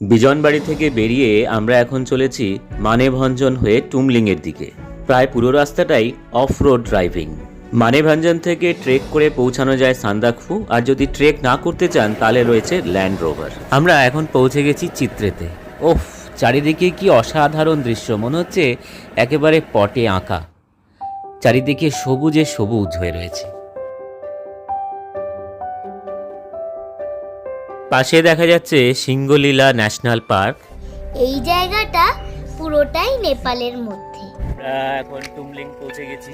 বিজনবাড়ি থেকে বেরিয়ে আমরা এখন চলেছি মানেভঞ্জন হয়ে টুমলিংয়ের দিকে। প্রায় পুরো রাস্তাটাই অফ রোড ড্রাইভিং। মানেভঞ্জন থেকে ট্রেক করে পৌঁছানো যায় সান্দাকফু, আর যদি ট্রেক না করতে চান তাহলে রয়েছে ল্যান্ড রোভার। আমরা এখন পৌঁছে গেছি চিত্রেতে। ওফ, চারিদিকে কি অসাধারণ দৃশ্য, মনে হচ্ছে একেবারে পটে আঁকা। চারিদিকে সবুজে সবুজ হয়ে রয়েছে। পাশে দেখা যাচ্ছে সিঙ্গলীলা ন্যাশনাল পার্ক। এই জায়গাটা পুরোটাই নেপালের মধ্যে। আমরা এখন টুমলিং পৌঁছে গেছি।